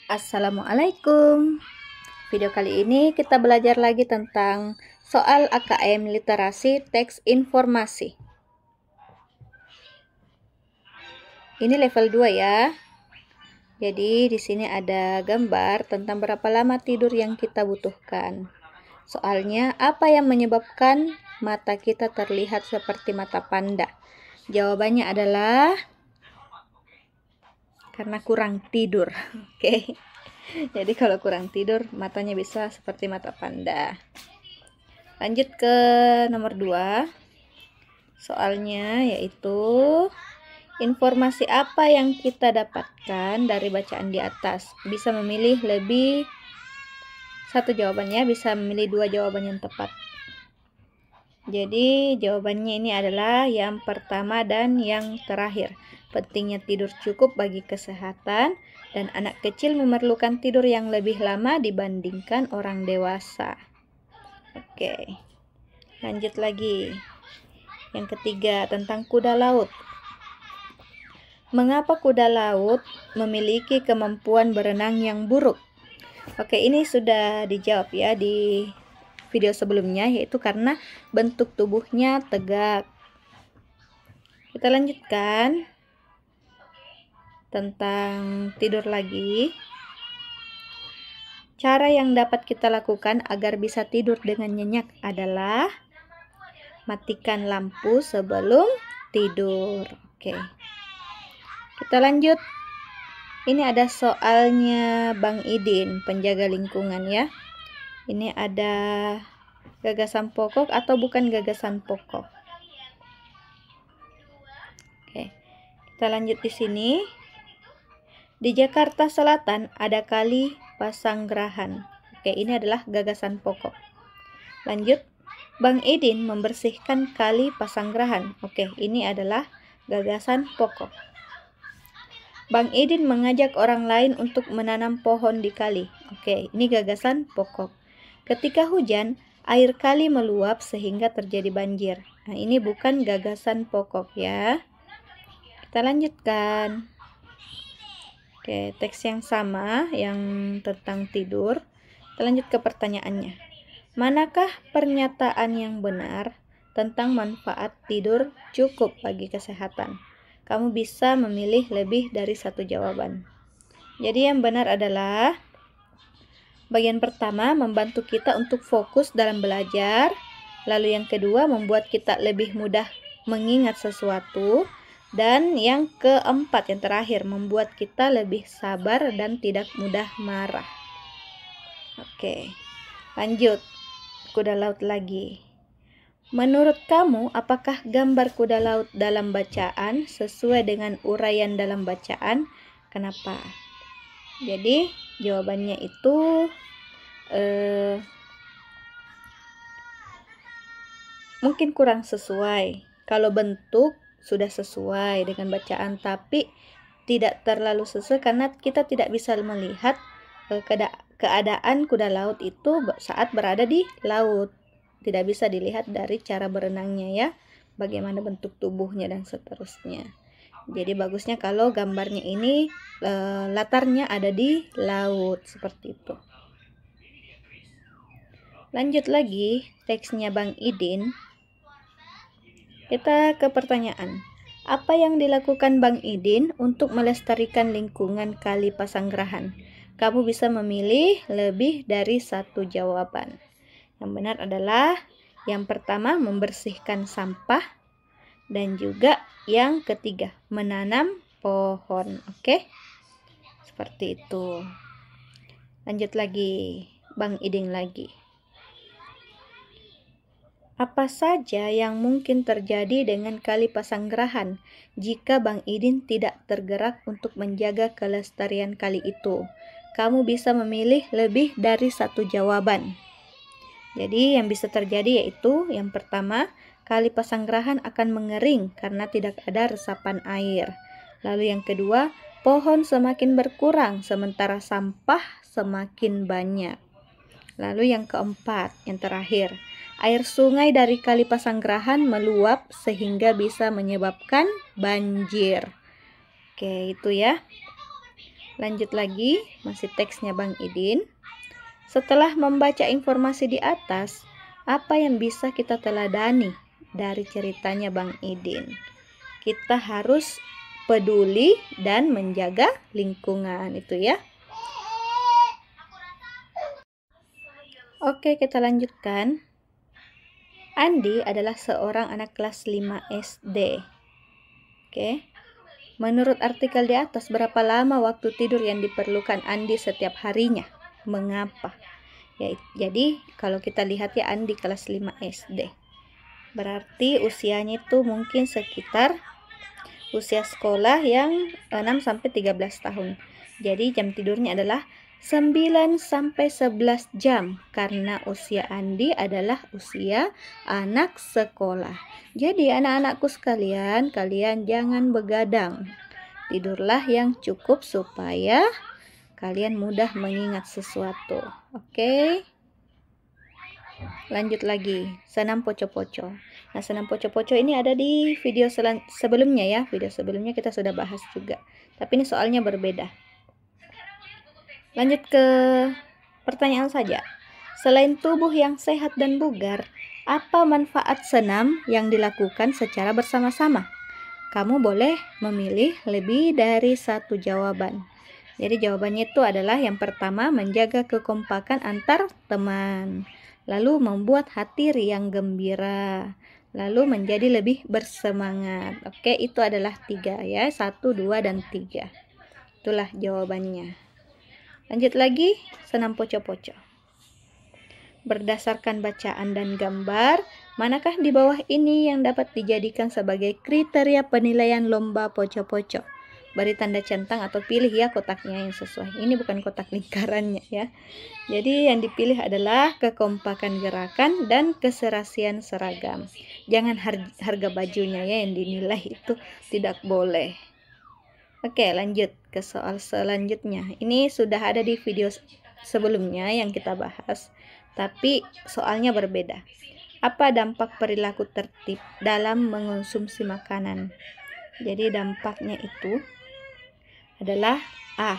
Assalamualaikum. Video kali ini kita belajar lagi tentang soal AKM literasi teks informasi. Ini level 2 ya. Jadi di sini ada gambar tentang berapa lama tidur yang kita butuhkan. Soalnya, apa yang menyebabkan mata kita terlihat seperti mata panda? Jawabannya adalah karena kurang tidur. Oke. Jadi kalau kurang tidur, matanya bisa seperti mata panda. Lanjut ke nomor 2. Soalnya yaitu informasi apa yang kita dapatkan dari bacaan di atas. Bisa memilih lebih satu jawabannya, bisa memilih 2 jawaban yang tepat. Jadi jawabannya ini adalah yang pertama dan yang terakhir. Pentingnya tidur cukup bagi kesehatan dan anak kecil memerlukan tidur yang lebih lama dibandingkan orang dewasa. Oke. Lanjut lagi. Yang ketiga tentang kuda laut. Mengapa kuda laut memiliki kemampuan berenang yang buruk? Oke, ini sudah dijawab ya di video sebelumnya, yaitu karena bentuk tubuhnya tegak. Kita lanjutkan tentang tidur lagi. Cara yang dapat kita lakukan agar bisa tidur dengan nyenyak adalah matikan lampu sebelum tidur. Oke. Kita lanjut. Ini ada soalnya Bang Idin, penjaga lingkungan ya. Ini ada gagasan pokok atau bukan gagasan pokok. Oke. Kita lanjut di sini. Di Jakarta Selatan ada kali Pasanggerahan. Oke, ini adalah gagasan pokok. Lanjut. Bang Idin membersihkan kali Pasanggerahan. Oke, ini adalah gagasan pokok. Bang Idin mengajak orang lain untuk menanam pohon di kali. Oke, ini gagasan pokok. Ketika hujan, air kali meluap sehingga terjadi banjir. Nah, ini bukan gagasan pokok ya. Kita lanjutkan. Oke, teks yang sama yang tentang tidur. Kita lanjut ke pertanyaannya. Manakah pernyataan yang benar tentang manfaat tidur cukup bagi kesehatan? Kamu bisa memilih lebih dari satu jawaban. Jadi yang benar adalah bagian pertama, membantu kita untuk fokus dalam belajar. Lalu yang kedua, membuat kita lebih mudah mengingat sesuatu. Dan yang keempat, yang terakhir, membuat kita lebih sabar dan tidak mudah marah. Oke, lanjut. Kuda laut lagi. Menurut kamu, apakah gambar kuda laut dalam bacaan sesuai dengan uraian dalam bacaan? Kenapa? Jadi, jawabannya itu mungkin kurang sesuai. Kalau bentuk sudah sesuai dengan bacaan, tapi tidak terlalu sesuai karena kita tidak bisa melihat keadaan kuda laut itu saat berada di laut. Tidak bisa dilihat dari cara berenangnya ya, bagaimana bentuk tubuhnya dan seterusnya. Jadi bagusnya kalau gambarnya ini latarnya ada di laut, seperti itu. Lanjut lagi, teksnya Bang Idin. Kita ke pertanyaan. Apa yang dilakukan Bang Idin untuk melestarikan lingkungan Kali Pasanggerahan? Kamu bisa memilih lebih dari satu jawaban. Yang benar adalah yang pertama, membersihkan sampah. Dan juga yang ketiga, menanam pohon. Oke? Seperti itu. Lanjut lagi, Bang Idin lagi. Apa saja yang mungkin terjadi dengan Kali Pasanggerahan jika Bang Idin tidak tergerak untuk menjaga kelestarian kali itu? Kamu bisa memilih lebih dari satu jawaban. Jadi yang bisa terjadi yaitu yang pertama, Kali Pasanggerahan akan mengering karena tidak ada resapan air. Lalu yang kedua, pohon semakin berkurang sementara sampah semakin banyak. Lalu yang keempat, yang terakhir, air sungai dari Kali Pasanggerahan meluap sehingga bisa menyebabkan banjir. Oke, itu ya. Lanjut lagi, masih teksnya Bang Idin. Setelah membaca informasi di atas, apa yang bisa kita teladani dari ceritanya Bang Idin? Kita harus peduli dan menjaga lingkungan, itu ya. Oke, kita lanjutkan. Andi adalah seorang anak kelas 5 SD. Oke. Menurut artikel di atas, berapa lama waktu tidur yang diperlukan Andi setiap harinya? Mengapa? Ya, jadi kalau kita lihat ya, Andi kelas 5 SD. Berarti usianya itu mungkin sekitar usia sekolah yang 6-13 tahun. Jadi jam tidurnya adalah 9-11 jam karena usia Andi adalah usia anak sekolah. Jadi anak-anakku sekalian, kalian jangan begadang. Tidurlah yang cukup supaya kalian mudah mengingat sesuatu. Oke? Lanjut lagi, senam poco-poco. Nah, senam poco-poco ini ada di video sebelumnya ya. Video sebelumnya kita sudah bahas juga. Tapi ini soalnya berbeda. Lanjut ke pertanyaan saja. Selain tubuh yang sehat dan bugar, apa manfaat senam yang dilakukan secara bersama-sama? Kamu boleh memilih lebih dari satu jawaban. Jadi jawabannya itu adalah yang pertama, menjaga kekompakan antar teman. Lalu membuat hati riang gembira. Lalu menjadi lebih bersemangat. Oke, itu adalah 3 ya. 1, 2, dan 3. Itulah jawabannya. Lanjut lagi, senam poco-poco. Berdasarkan bacaan dan gambar, manakah di bawah ini yang dapat dijadikan sebagai kriteria penilaian lomba poco-poco? Beri tanda centang atau pilih ya kotaknya yang sesuai. Ini bukan kotak lingkarannya ya. Jadi yang dipilih adalah kekompakan gerakan dan keserasian seragam. Jangan harga bajunya ya yang dinilai, itu tidak boleh. Oke, lanjut ke soal selanjutnya. Ini sudah ada di video sebelumnya yang kita bahas, tapi soalnya berbeda. Apa dampak perilaku tertib dalam mengonsumsi makanan? Jadi dampaknya itu adalah A.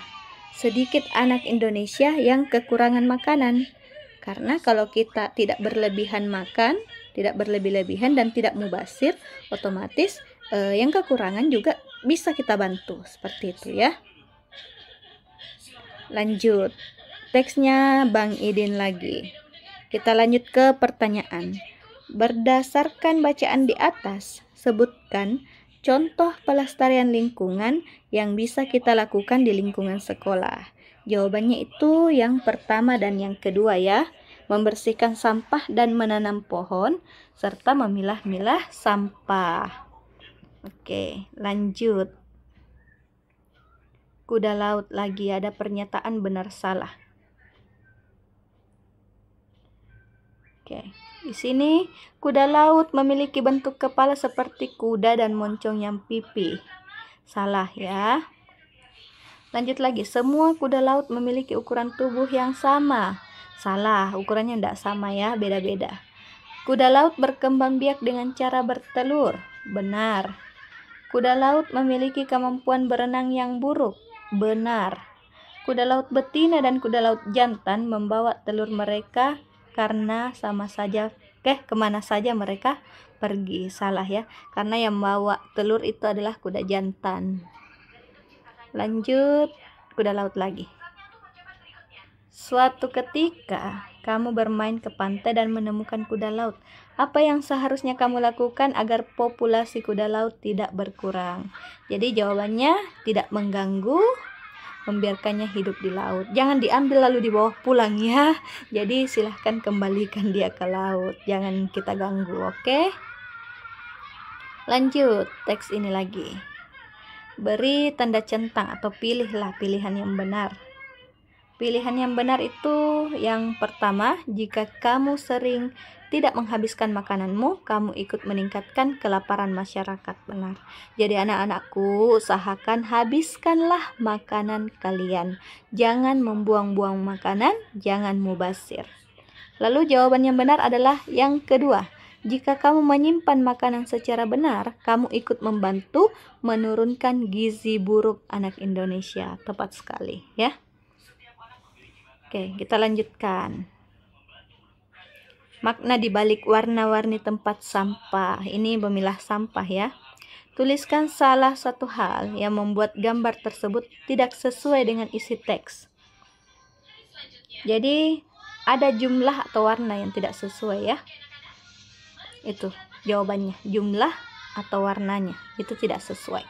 Sedikit anak Indonesia yang kekurangan makanan. Karena kalau kita tidak berlebihan makan, tidak berlebih-lebihan dan tidak mubazir, otomatis yang kekurangan juga bisa kita bantu, seperti itu ya. Lanjut, teksnya Bang Idin lagi. Kita lanjut ke pertanyaan. Berdasarkan bacaan di atas, sebutkan contoh pelestarian lingkungan yang bisa kita lakukan di lingkungan sekolah. Jawabannya itu yang pertama dan yang kedua ya. Membersihkan sampah dan menanam pohon, serta memilah-milah sampah. Oke, lanjut. Kuda laut lagi, ada pernyataan benar salah. Oke, di sini kuda laut memiliki bentuk kepala seperti kuda dan moncong yang pipih. Salah ya. Lanjut lagi, semua kuda laut memiliki ukuran tubuh yang sama. Salah, ukurannya tidak sama ya, beda-beda. Kuda laut berkembang biak dengan cara bertelur. Benar. Kuda laut memiliki kemampuan berenang yang buruk. Benar. Kuda laut betina dan kuda laut jantan membawa telur mereka karena sama saja kemana saja mereka pergi. Salah ya, karena yang membawa telur itu adalah kuda jantan. Lanjut, kuda laut lagi. Suatu ketika kamu bermain ke pantai dan menemukan kuda laut. Apa yang seharusnya kamu lakukan agar populasi kuda laut tidak berkurang? Jadi jawabannya tidak mengganggu, membiarkannya hidup di laut. Jangan diambil lalu dibawa pulang ya. Jadi silahkan kembalikan dia ke laut. Jangan kita ganggu, oke? Lanjut, teks ini lagi. Beri tanda centang atau pilihlah pilihan yang benar. Pilihan yang benar itu yang pertama, jika kamu sering tidak menghabiskan makananmu, kamu ikut meningkatkan kelaparan masyarakat. Benar. Jadi anak-anakku, usahakan habiskanlah makanan kalian. Jangan membuang-buang makanan, jangan mubazir. Lalu jawaban yang benar adalah yang kedua. Jika kamu menyimpan makanan secara benar, kamu ikut membantu menurunkan gizi buruk anak Indonesia. Tepat sekali, ya. Oke, kita lanjutkan. Makna dibalik warna-warni tempat sampah. Ini memilah sampah, ya. Tuliskan salah satu hal yang membuat gambar tersebut tidak sesuai dengan isi teks. Jadi, ada jumlah atau warna yang tidak sesuai, ya. Itu jawabannya, jumlah atau warnanya itu tidak sesuai.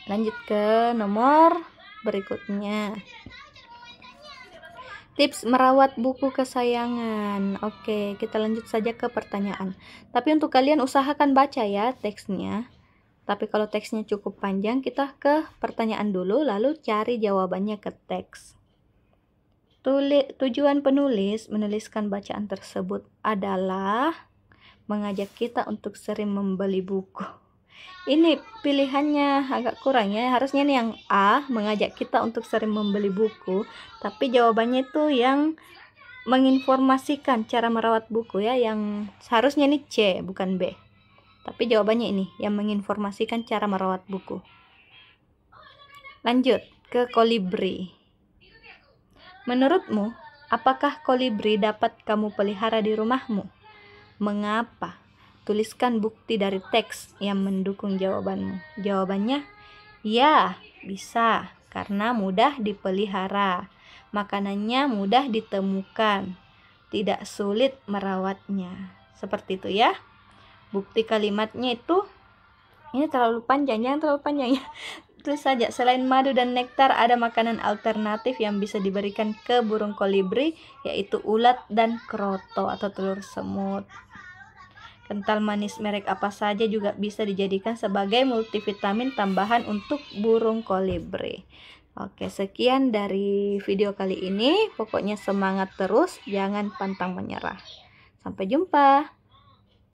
Lanjut ke nomor berikutnya. Tips merawat buku kesayangan. Oke, kita lanjut saja ke pertanyaan. Tapi untuk kalian usahakan baca ya teksnya. Tapi kalau teksnya cukup panjang, kita ke pertanyaan dulu, lalu cari jawabannya ke teks. Tujuan penulis menuliskan bacaan tersebut adalah mengajak kita untuk sering membeli buku. Ini pilihannya agak kurang ya. Harusnya nih yang A, mengajak kita untuk sering membeli buku. Tapi jawabannya itu yang menginformasikan cara merawat buku ya. Yang seharusnya ini C, bukan B. Tapi jawabannya ini, yang menginformasikan cara merawat buku. Lanjut ke kolibri. Menurutmu, apakah kolibri dapat kamu pelihara di rumahmu? Mengapa? Tuliskan bukti dari teks yang mendukung jawabanmu. Jawabannya, ya, bisa, karena mudah dipelihara. Makanannya mudah ditemukan. Tidak sulit merawatnya. Seperti itu ya. Bukti kalimatnya itu, ini terlalu panjang, jangan terlalu panjang ya. Itu saja, selain madu dan nektar, ada makanan alternatif yang bisa diberikan ke burung kolibri, yaitu ulat dan kroto atau telur semut. Kental manis merek apa saja juga bisa dijadikan sebagai multivitamin tambahan untuk burung kolibri. Oke, sekian dari video kali ini. Pokoknya semangat terus, jangan pantang menyerah. Sampai jumpa.